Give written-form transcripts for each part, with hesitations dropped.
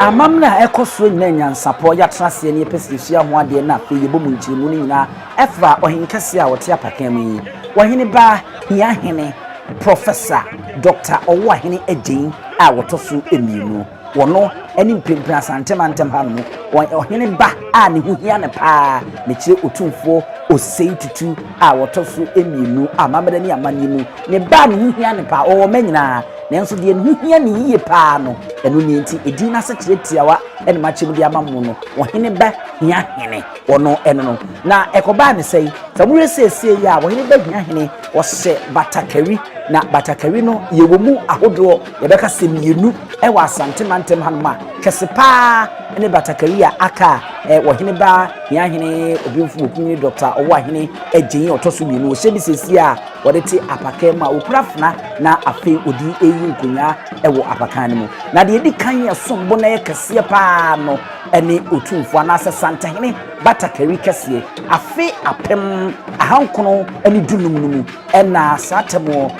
amamna ekoso nyina Nyansapo ya trase ne pesisia ho ade na fe yebo mu nkyiremu nyina efra ohenkase a wote apakan yi Oheneba Hiahene Professor Dr. Oheneba Adjei a wotoso emienu wono ani mpempem asantemantem ha no Oheneba a ne huhia ne pa ne kire otumfo osei tutu a wotoso emienu amamada ni amanimu ne ba ne huhia ne pa o manyina nanso de ne huhia ne yiye pa no eno ne nti edin na se kire tiawa ene ma chemu de amamu no Oheneba Hiahene wono eno no na ekoba ne sei samure sese ya Oheneba Hiahene wo se Batakari na Batakari no yewomu ahodo yebeka se mienu e wa asantemantem hanoma Kese pa ene Batakari a aka Oheneba Hiahene obimfu okuni Dr. Oheneba Adjei otoso mienu wo se bi sese a wode ti apakan ma okurafna na afi odi eyi nkunya ewo apakan mu na de edi kan ya sombo na ye kese pa no ene otumfo na santahene Batakari kese afi apem ahankono ene dunum ena satemo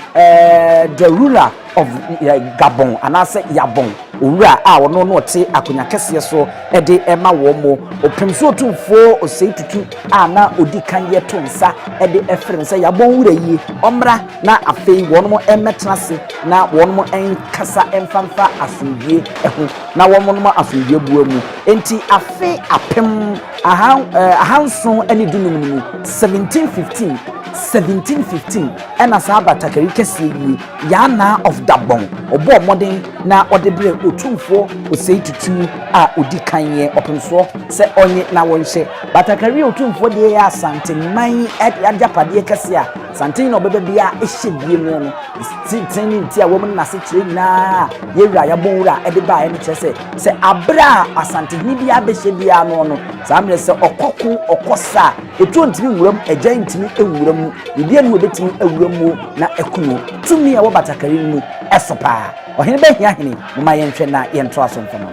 the ruler of Gabon anase Yabon owura a wono no te akonya kese so ede ema wo mo opemso otumfo osei tutu a na odi kan ye tonsa ede efrem se Yabon wura yi omra na afei wono mo emetrase na wono mo enkasa emfamfa asundie eho na wono mo asundie buamu enti afei apem ahanson ene dunum 1715 ena sa Batakari kese yi yana of Gabon obo modern na odebre otumfo osei tutu a odi kanye opemso se onye na wonhye Batakari otumfo de ya santeman adjapade kese a santen no bebe bia ehye bie mu no tintin ntia wo mun na se kire na yewura Yabon wura ede ba e ne kese se abra asantehni bia behye bia no samre se okoku okosa etu ntimi nwuram Adjei ntimi ewuram bibia ne obetimi ewuram mu na ekunu tumi a wo Batakari mu esopa Oheneba Hiahene mama yenhwe na yento asomfo no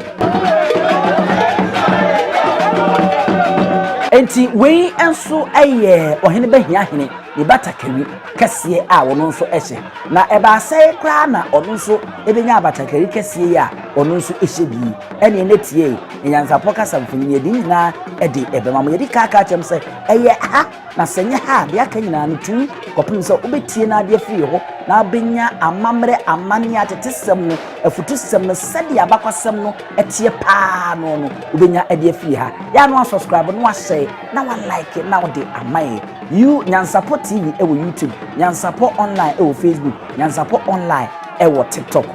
enti wei enso eye Oheneba Hiahene ni Batakari kese a wono nso ehye na eba sai kra na ono nso ebenya Batakari kese ya ono nso ehye bi ene netie Nyansapo kasamfuni edi na edi ebema mo yedi kaka chem se eye ha na senye ha de aka nyina no tu kopim se obetie na de firi ho na benya amamre amane atetesem no afutusem no sede abakwasem no etie pa no obenya ade firi ha ya no subscribe no share na wa like na wo de amaye you Nyansapo TV ewo YouTube Nyansapo online ewo Facebook Nyansapo online ewo TikTok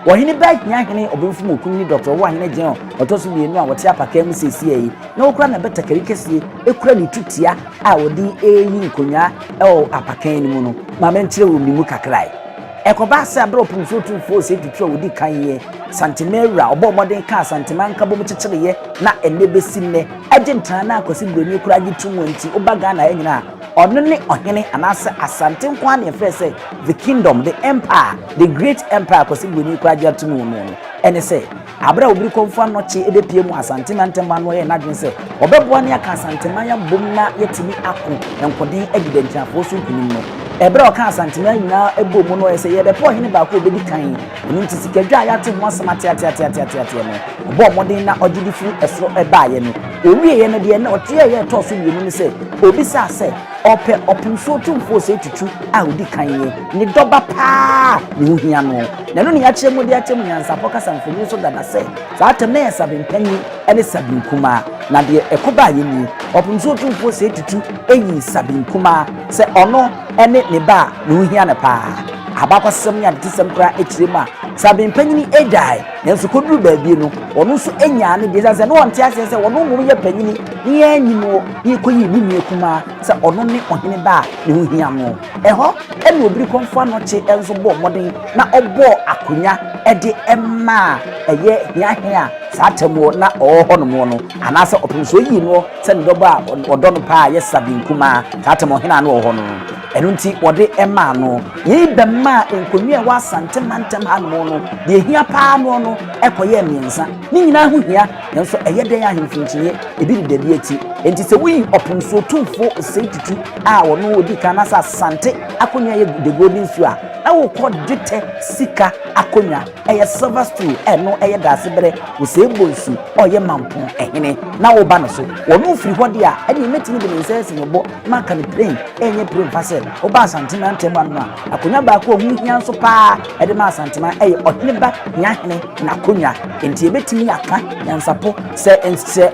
Oheneba Hiahene obemfu okuni Dr. Oheneba Adjei otoso mienu a wote apakan mu sesi yi na okura na Batakari kese ekura ni tutia a wodi eyi nkonya ewo apakan ni mu no ma menkyere wo nimu kakrai ekoba se abro pumso tumfo se tutu wodi kanye santimera obo modern ka santimanka bom kyekyereye na enebesinne agentana na akosi broni kura gitu nti obaga na anyina ono ne ohene anase asante nkwa na efe se the kingdom the empire the great empire akosi broni kura gitu no ene se abra obiri konfa no che edepie mu asante na ntemba no ye na dwen se obeboa ne aka asante manya bom na yetimi ako enkodin evidence afo so kunim no ebra oka asante na nyina ebo mu no ye se ye be po ohene ba ko obedi kan nti sikadwa ya te ho asamate ate no obo modern na ogidifu esro eba ye no owie ye no de na otie ye to so bienu ni se obi sa se ope opumso tumfo se tutu a odi kan ye ni doba pa ni huhia no na no ni ya kyeremu de akyeremu Nyansapo kasamfoni so dada se sa atem na sabimpanyi ene sabinkuma na de ekoba ye ni opumso tumfo se tutu eyi sabinkuma se ono ene ne ba ni huhia ne pa abakwasem nya disem kra ekirema sabimpanyi Adjei nenso koduru baabie no ono nso enya ne de se no onte ase se ono nguru ye panyini ni enyimo ni koyi ni miekuma se ono ne Oheneba ne huhia no eho ene obiri konfo no che enso bo modern na obo akonya ede emma eye Hiahene a satemo na oho no mo no anase opemso yi no se ndobo a odo no pa ye sabinkuma satemo hena no oho no enu nti wode emma no ye bemma enkonwi a wa santemantem ha no no de hia pa no ekoye miensa ni nyina ho hia nenso eye den ahemfinchie ebi de bi ati enti se wi opemso tumfo sei tutu a wono odi kana sa sante akonya ye de golden su a na wo kɔ dwetɛ sika akonya ɛyɛ silver stool ɛno ɛyɛ dasebere wo se bonsu ɔyɛ mampon ɛhene na wo ba no so wɔn firi hɔ de a ɛne metimi de nsa sinebo maka ne plane ɛnyɛ plane fase wo ba asantema ntɛm ano a akonya ba ko hu hia nso pa ɛde ma asantema ɛyɛ Oheneba Hiahene na akonya enti ebetimi aka Nyansapo sɛ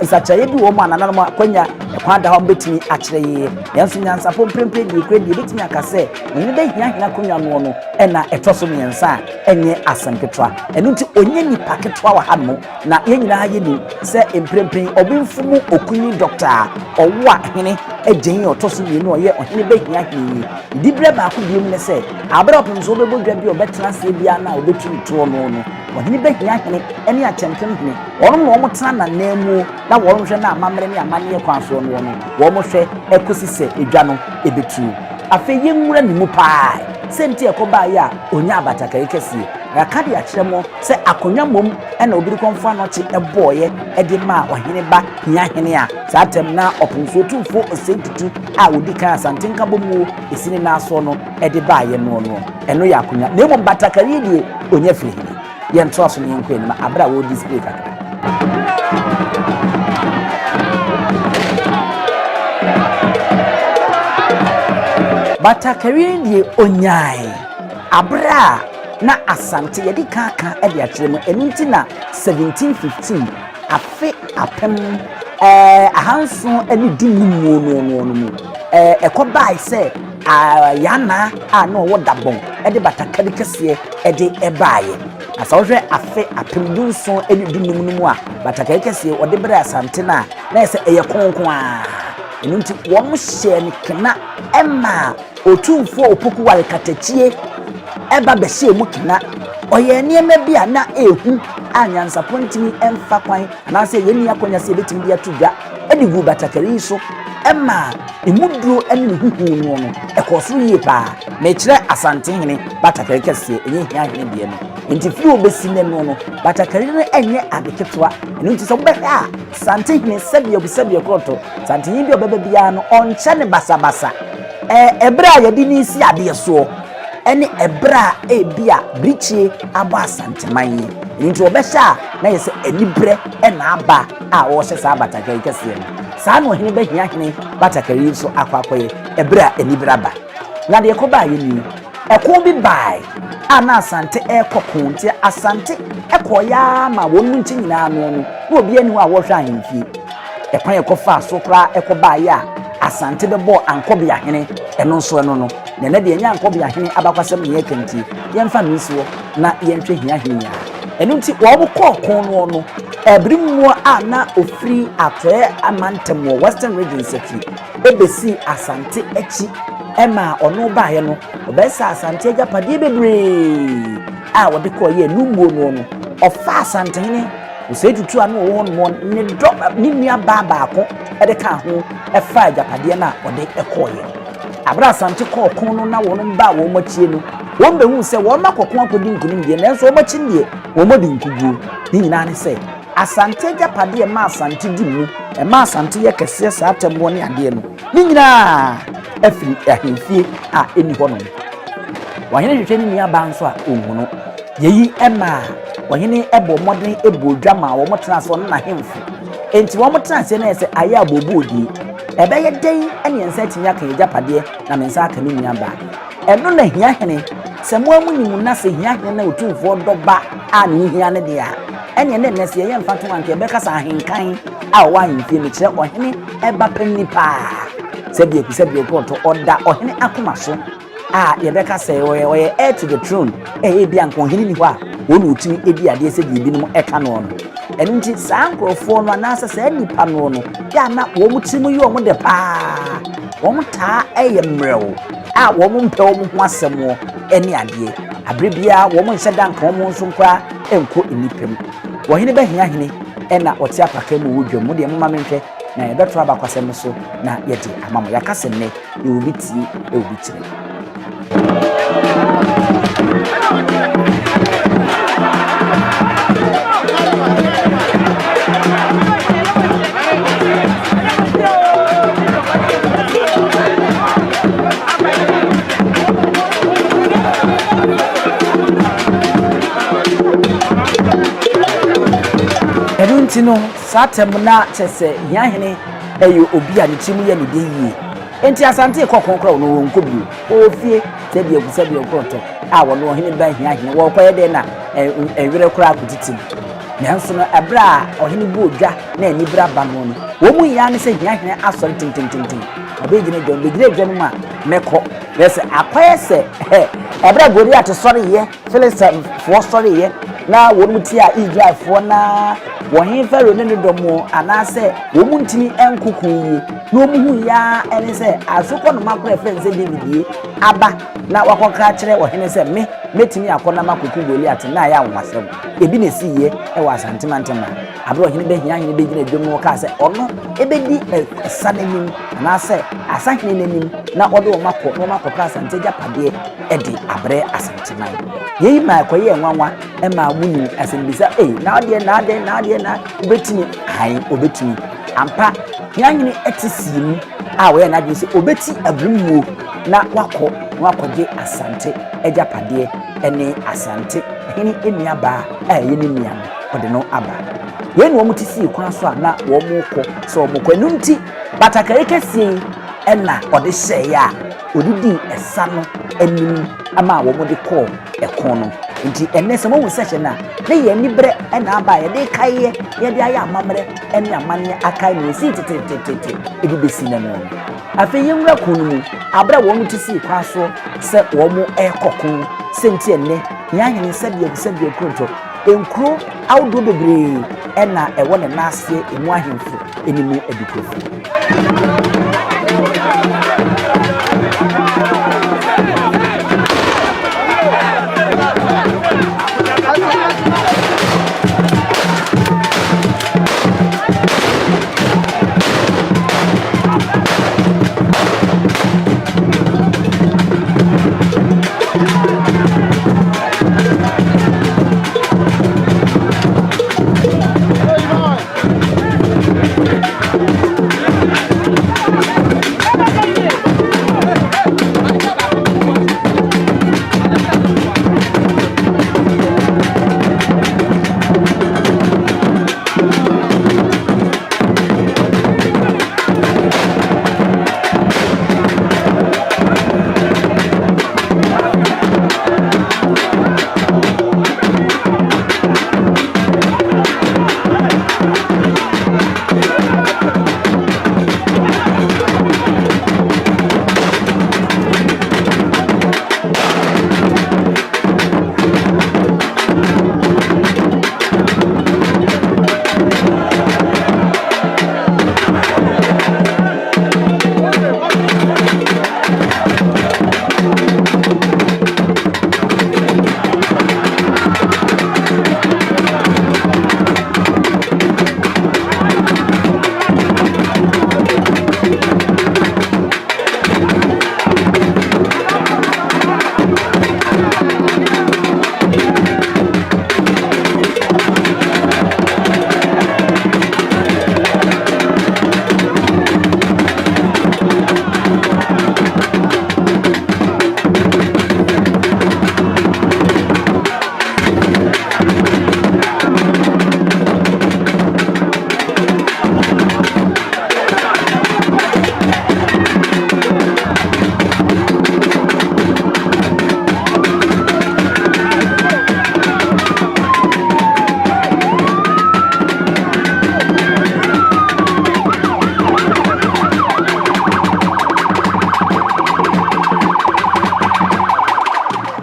nsakyerɛ bi wo ma nananum akonya ɛkwa da hɔ betimi akyerɛ yie yanso Nyansapo prempre de kredi ebetimi aka sɛ Oheneba Hiahene akonya no ɛna ɛtɔso mmiɛnsa a ɛnyɛ asanketwa ɛno nti onye nipa ketwa wa ha no na yɛn nyinaa yɛ ni sɛ mprempren obinfumu okunyi doctor ɔwo a hene Adjei ɔtɔso mmienu ɔyɛ Oheneba Hiahene dibre ba ko biom ne sɛ abra opemso bɛbɔ dwa bi ɔbɛtena se bia na ɔbɛtumi to no Oheneba Hiahene ɛne akyɛmpem hene ɔno na ɔmo tena na namu na wɔn hwɛ na amamre ne amane kwan so no wɔn hwɛ ɛkosi sɛ edwa no ebetu afei yɛnwura ne mu paa senti ekoba ya onya Batakari Kese aka de akyerɛ mo sɛ akonya mom ɛna obi konfa no kye ɛbɔɔyɛ ɛde ma Oheneba Hiahene a saatem na ɔponso tumfo osentutu a odi kan asantenka bomu esini na aso no ɛde baayɛ no ɛno yɛ akonya na emom Batakari die onya firi hene yɛnto aso ne yɛnkɔ anim abra wo display kakra Batakari die onyai abra na asante yedi kaka e de akyerɛ mu enunti na 1715 afe apem ahanso ani dimu no ekobai sɛ yana a no wo dabon e de Batakari Kese e de ebaaye asawhwɛ afe apem dunso ani dimu no mu a Batakari Kese o de bra asante na ɛsɛ ɛyɛ konkon a enunti wɔn hyɛ ne kena ɛma otumfo opoku wale katachie eba behye mu kena oyɛ niema bia na ehu Nyansapo ntimi emfa kwan na sɛ yeni akonya sɛ betimi dia tudwa edigu Batakari so ɛma emuduro ɛne huhu no ɛkɔso yie pa na kyerɛ asante hene Batakari Kese enye Hiahene bia no enti fi obesi ne no Batakari no enye adeketwa eno nti sɛ wobɛhɛ a sante hene sɛbia kroto sante hene bi obɛba bia no ɔnkyɛ ne basabasa ebra yɛde ni si ade so ɛne ebra ebia brichie aba asanteman yi nti obɛhya na yɛsɛ anibrɛ ɛna aba a wɔhyɛ saa Batakari Kese no saa no Oheneba Hiahene Batakari so akwakoye ebra anibrɛ aba na de ekoba yɛ ni ɛko bi bai ana asante ɛkɔko nti asante ɛkɔya ma wɔn nti nyinaa no obi ani ho a wɔhwɛ ahemfie ɛkwan ɛkɔfa so kra ɛkɔba yɛ a asante bɛbɔ Ankɔbea hene ɛno nso no na de nya Ankɔbea hene abakwasɛm ne yɛkanti yɛmfa no nsuo na yɛnhwɛ Hiahene ya ɛno nti wɔn kɔkɔn no ɛbirimu a na ofiri atɔɛ amantam wɔ Western Region Secretary ebesi asante akyi ɛma ɔno baayɛ no ɔbɛsa asante agyapadeɛ bebree a wɔde kɔ yɛ numuo no ɔfa asante hene osei tutu anu wɔn ne dɔ ne nua baako ɛde ka ho ɛfa agyapadeɛ na ɔde ɛkɔɔyɛ abra asante kɔɔkɔn no na wɔn ba wɔn makyie no wɔn bɛhu sɛ wɔn makɔkɔn akɔdi nkunim deɛ nanso wɔn makyi deɛ wɔn mɔdi nkuguo ne nyinaa ne sɛ asante agyapadeɛ ma asante di mu ɛma asante yɛ kɛseɛ saa tɛmbo ne adeɛ no ne nyinaa afiri ahemfie a ɛni hɔ no wɔhene hwehwɛ ne nua ba nso a ɔnhu no yɛyi ɛma wɔhene ɛbɔ mmɔden ɛbɔ dwa ma wɔn tena so na hemfo enti wɔn tena se na yɛ sɛ ayɛ abobo odi ɛbɛyɛ den ɛne nsa timi aka agyapadeɛ na me nsa aka ne nua ba ɛno na Hiahene sɛ mo amu nimu na sɛ Hiahene na otumfo dɔba a ne hia ne de a ɛne ne nɛse yɛ mfa to anke bɛkasa ahenkan a wɔ ahemfie ne kyerɛ ɔhene ɛba panni paa sɛbia kɔtɔ ɔda ɔhene akoma so a yɛbɛka sɛ ɔyɛ heir to the throne ɛyɛ bia nkɔhene ni hɔ a wɔn otumi edi adeɛ sɛ binom ɛka no ɛno nti saa nkurɔfoɔ no anaasɛ saa nipa no yɛ na wɔn tirim yɛ wɔn de paa wɔn taa ɛyɛ mmerɛw a wɔn mpɛ wɔn ho asɛm ɛne adeɛ abere bia wɔn nhyɛ da nka wɔn nso nkora ɛnkɔ nipam Oheneba Hiahene ɛna ɔte apaka mu wɔ dwam mu deɛ mma menhwɛ na yɛbɛto abakwasɛm so na yɛde ama mo yɛakasɛ nnɛ yɛwɔ bi tie ɛwɔ bi kyerɛ Entino satem na chese Hiahene eyo obi a ne chimu ye ne de yie enti asante kokonkro no nkobi ofie se bi okoto a wo no Oheneba Hiahene wo koye de na ewere kura akutitim nanso no ebra Ohene bu odwa na ani bra ba no no wo mu ya ne se Hiahene asori tintintintin obegine dom begire dwom ma meko yes akoye se ebra gori atosori ye Philistine fo sori ye na wo mu ti a Israel fo na wo hen faro ne domo anase wo mu ntimi enkuku yi no mu hu ya ene se asoko no makora fense David aba na wakokra kire wo hen se metimi akona makuku Goliath na ya nwasem ebi na si ye e wa santimantema abro Oheneba Hiahene be gina dwom no ka se ono ebedi sanenim anase asahene nenim na odo makokra santeja pade edi abre asantiman yeyi ma koye enwanwa e ma munu asembisa na obetimi han obetimi ampa Hiahene etisimu a we na dwese obeti abrimwo na wakoje asante eja pade ene asante hini enuaba yeni nua ode no aba we no mutisi kwan so na wo mu ko so mo kwanu nti Batakari Kese ena ode hye ya odidi esa no anim ama wo mo de ko ekon no nti enne se mo wu seche na ye ni bre ena aba ye de kaye ye de aya amamre ene amane akai no si tete ebi besi na no afi yimra kunu abra wo mutisi kwa so se wo mo ekokon senti enne Hiahene sabia kronto enkro awdo bebre ena ewo ne nasie emu ahemfo enimu edikofu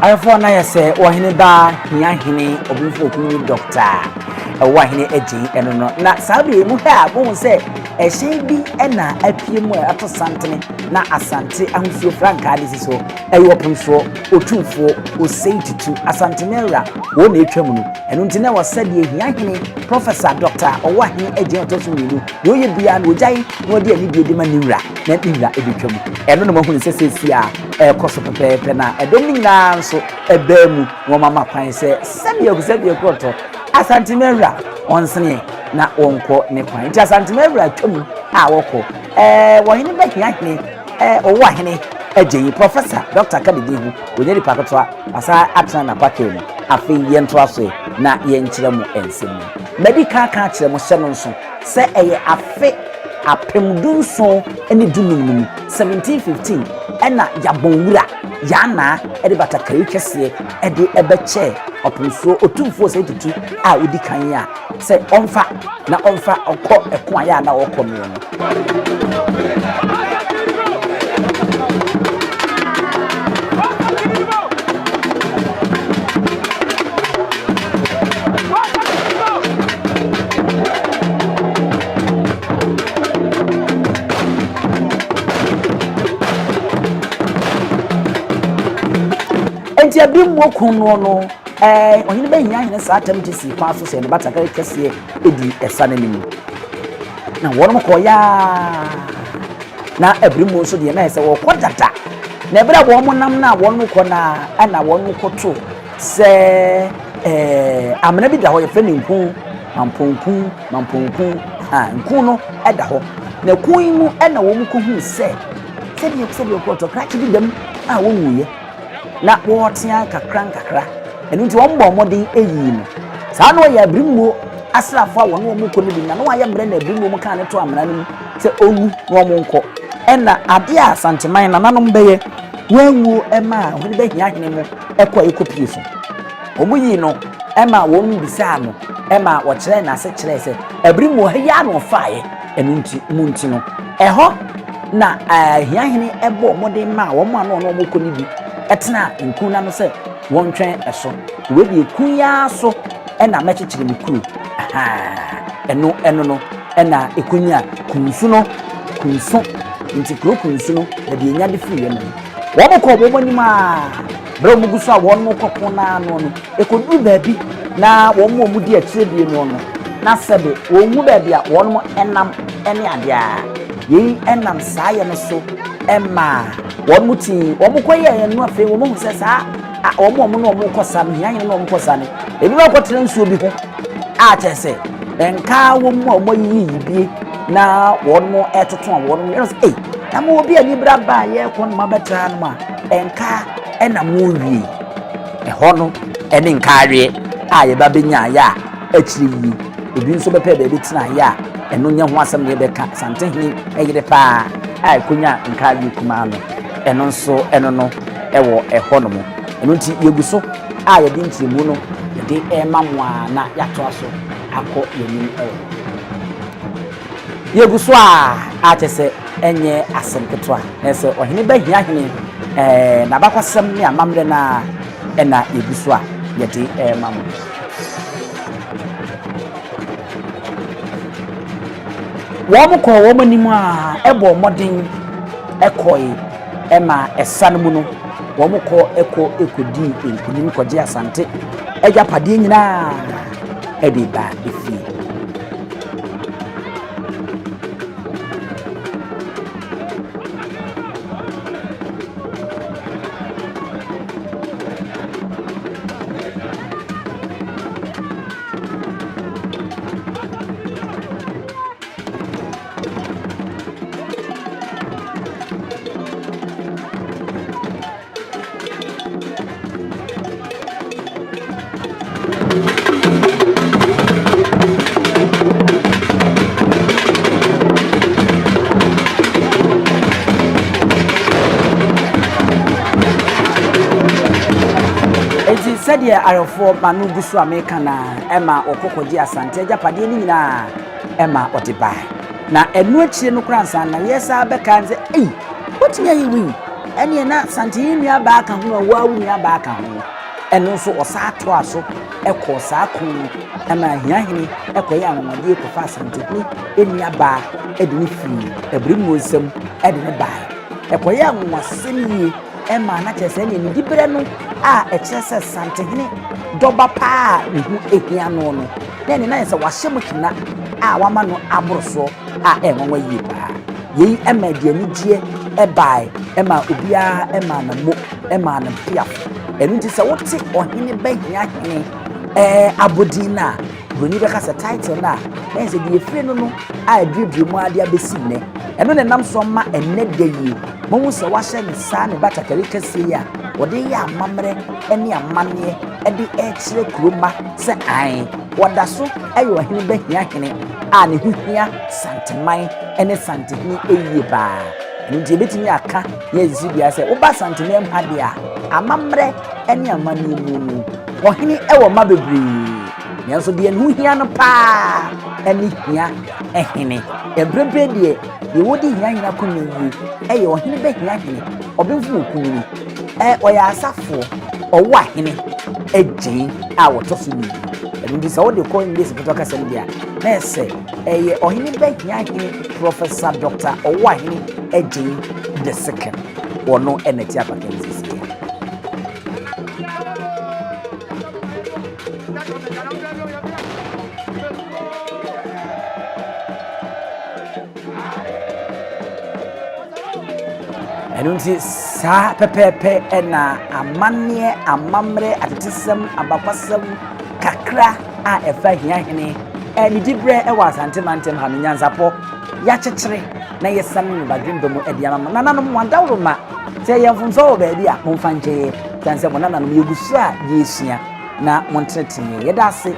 Ayefo na yese Oheneba Hiahene obunfo okunu doctor Oheneba Adjei eno no na sabe mu ha bo se ehye bi na apie mu ato santene na asante ahunsuo franka de siso eyopomso otumfo oseititu asante mera wo na etwam no eno ntine wasade Hiahene professor doctor Oheneba Adjei otosuminu yo ye bia na ojai na ode ani bi edema niwra na niwra ebetwam eno no mahunu sesesi a koso pepepe na edomi na nso ebemu wo mama kwan se sabia kroto asante mera onsene na wonko ne kwan nti asante mera twam a woko Oheneba Hiahene Oheneba Adjei professor Dr. Kadidihu wonyeri pakotwa asa atna na pakemu afi yentoaso na yenkyeremu ensemu medical ka kire mo hye no nso se eye afe apemdunso ene dunum 1715 ena yabonwura yana ede Batakari kese ede ebeche opunso otumfo se tutu a odi kan ya se onfa okọ eko aya na okọ no enti abim wokun no Oheneba Hiahene sa atamti si kwa so se ne Batakari kese edi esa na nimu na wonom ko ya na abrimu so de na se wo kodata na ebra wo mo nam na wonom ko na ana wonom ko to se amena bi da ho ye fe ne nku mamponku nku no eda ho na kun mu ena wo mu ko hu se de ko to kra bi dem a wo nwuye na wo tia kakra enu nti won bo modin eyi no saa no ya abrimu asrafo a wono mu ko ni bi na no ya mbre na abrimu mu kan ne to amana ni se owu no mo nko ena ade a santeman na nanom beye wanwu ema Oheneba Hiahene mu ekọ ekopie so omuyi no ema won bisa no ema wo kire na se kire se abrimu ha ya no faaye enu nti mu nti no eho na Hiahene ebo modin ma wo mo ano no mo ko ni bi etena nkuna no se won twen eso we bi ekun ya so ena mechechire mikuru eno no ena ekunya kunsu nti kunsu no e bi enya de free no wo mo ko bo ni ma bro mu guso a won mo kokko na no ekodu ba bi na wo mo mu di akire bi no na sebe wo mu ba bi a won mo enam ene ade a yi enam saye no so emma won mu ti wo mo koye no afi wo mo hu se sa omo no omo kosa no Hiahene no omo kosa ne ebi ba kotere nsuo bi ho a chese enka wo mu omo yibie na won mo etoto won no say na mo obi ani bra ba ye ko no mabetra no ma enka ena mo wie ho no ene nka awe a ye ba benya ya akiri yi ebi nso bepe be bi tena ya eno nya ho asem ne be ka santehini eyire pa a konya nka awe kuma no eno nso eno no ewo ho no mo nti yeguso a ye di ntimu no ye de mamwa na yato aso akọ yenim yeguso a chese enye asemketwa na se Oheneba Hiahene na bakwasem ne amamre na ena yeguso a ye de mamu wo ko wo manimu a ebo modin ekoi ema esane mu no wo mo ko ekodi enkunim koje asante eja pade nyina edi ba efi said arefo manu gusu America na ema okokoji asante japade ni nyina ema otibai na enu akire no kransa na yesa beka nze otinya yiwi ene na sante nua ba aka ho wawu nua ba aka ho enu so osato aso eko sa kun ema Hiahene eko ya amamade ko fa asante ni enua ba edini firi ebrimu nsem edini bai eko ya nwaseni ema na chese ni dibere no a echese santehene doba pa hu ehia no no na yesa wahye kina a wama no aboroso a enwanwa yi pa yi ema de ani gie ebai ema obia ema na mo ema na pia enu ti se wote Oheneba Hiahene abodina broni beka se title na yesa de efire no a aduadu mu ade abesi ne enu ne nam so ma enne de yi mo se wahye ne sa ne Batakari kese ya wode ya amamre ene amane ɛde ɛkyerɛ kuroma sɛ an wɔda so ɛyɛ ɔhene bɛ Hiahene a ne ho hia santeman ɛne santehene ɛyie baa ɛno nti ebetumi aka yɛ sisi bia sɛ woba santeman mu ha de a amammerɛ ɛne amanneɛ mu ɔhene ɛwɔ ma bebree nanso deɛ ne ho hia no paa ɛne hia ɛhene ɛbrɛbrɛ deɛ wodi Hiahene akɔmi yi ɛyɛ ɔhene bɛ Hiahene ɔbɛnfu okunu ɔyɛ asafo ɔwɔ ahene Adjei a wɔtɔ so ni ɛno nti sɛ wode kɔ English foto kasɛm dia na ɛsɛ ɛyɛ ɔhene bɛ Hiahene Professor Dr. ɔwɔ ahene Adjei the second wɔno ɛnɛti apakansi ɛno nti saa pɛpɛɛpɛ ɛna amanneɛ amammerɛ atetesɛm abapasɛm kakra a ɛfa Hiahene ɛne dibrɛ ɛwɔ asantemantam ha no Nyansapo yɛakyekyere na yɛsane no badwemba mu ɛde ama nananom wandaworo ma sɛ yɛmfomsɔ wɔ baabi a momfa nkyɛɛ tan sɛ mo nananom yɛgu so a yɛsua na montenetene yɛda ase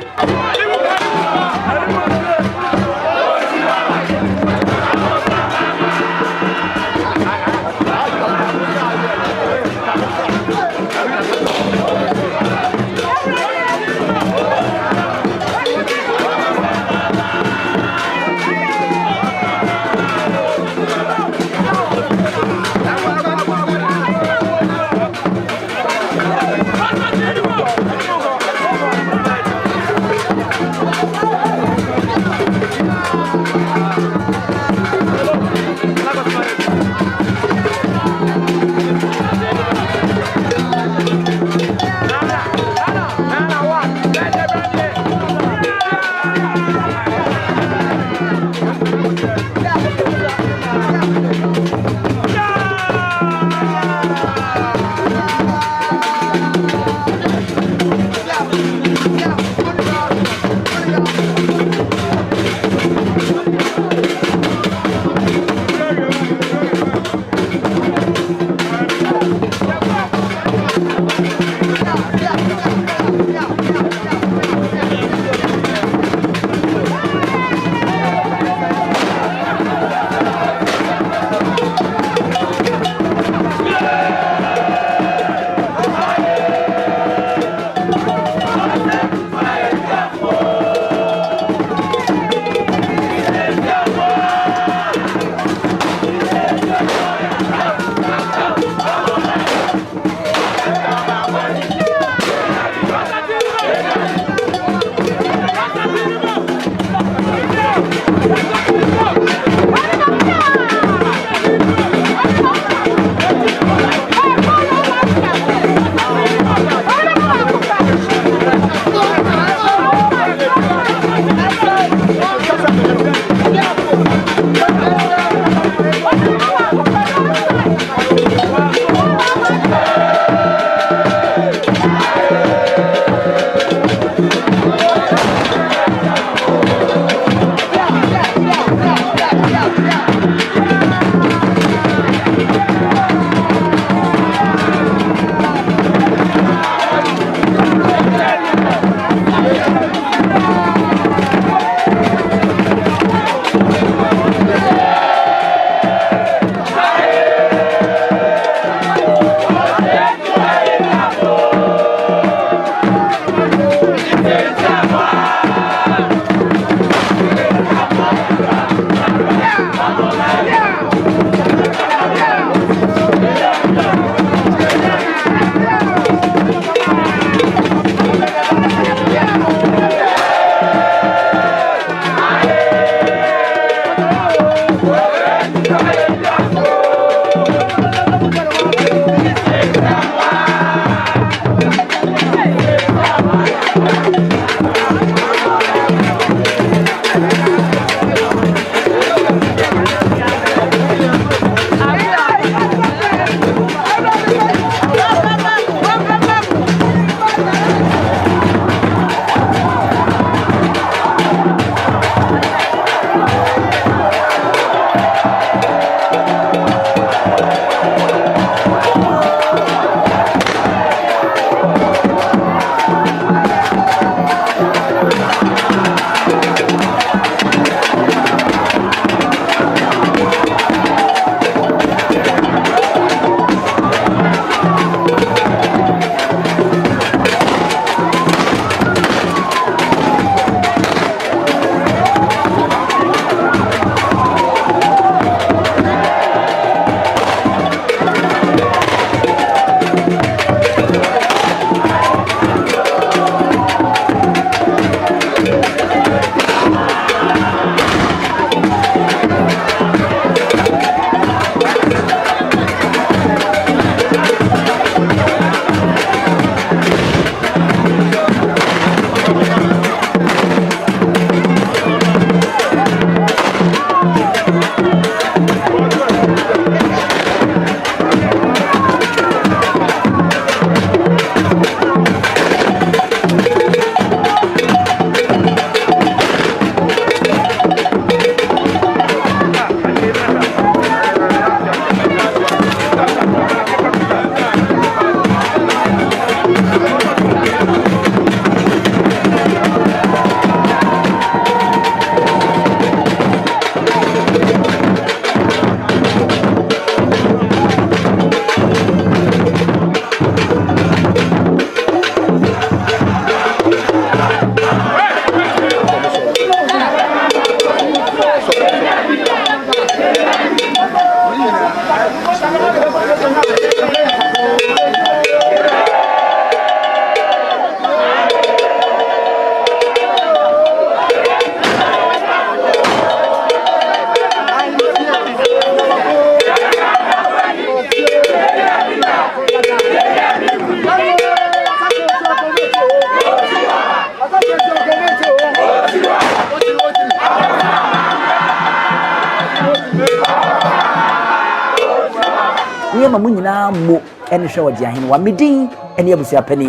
nneɛma mu nyinaa mo ɛne hwɛ Adjei ahene wa medin ɛne abusua pani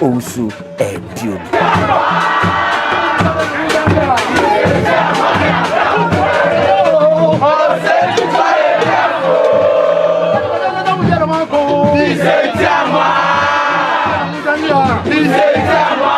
owusu aduo Dice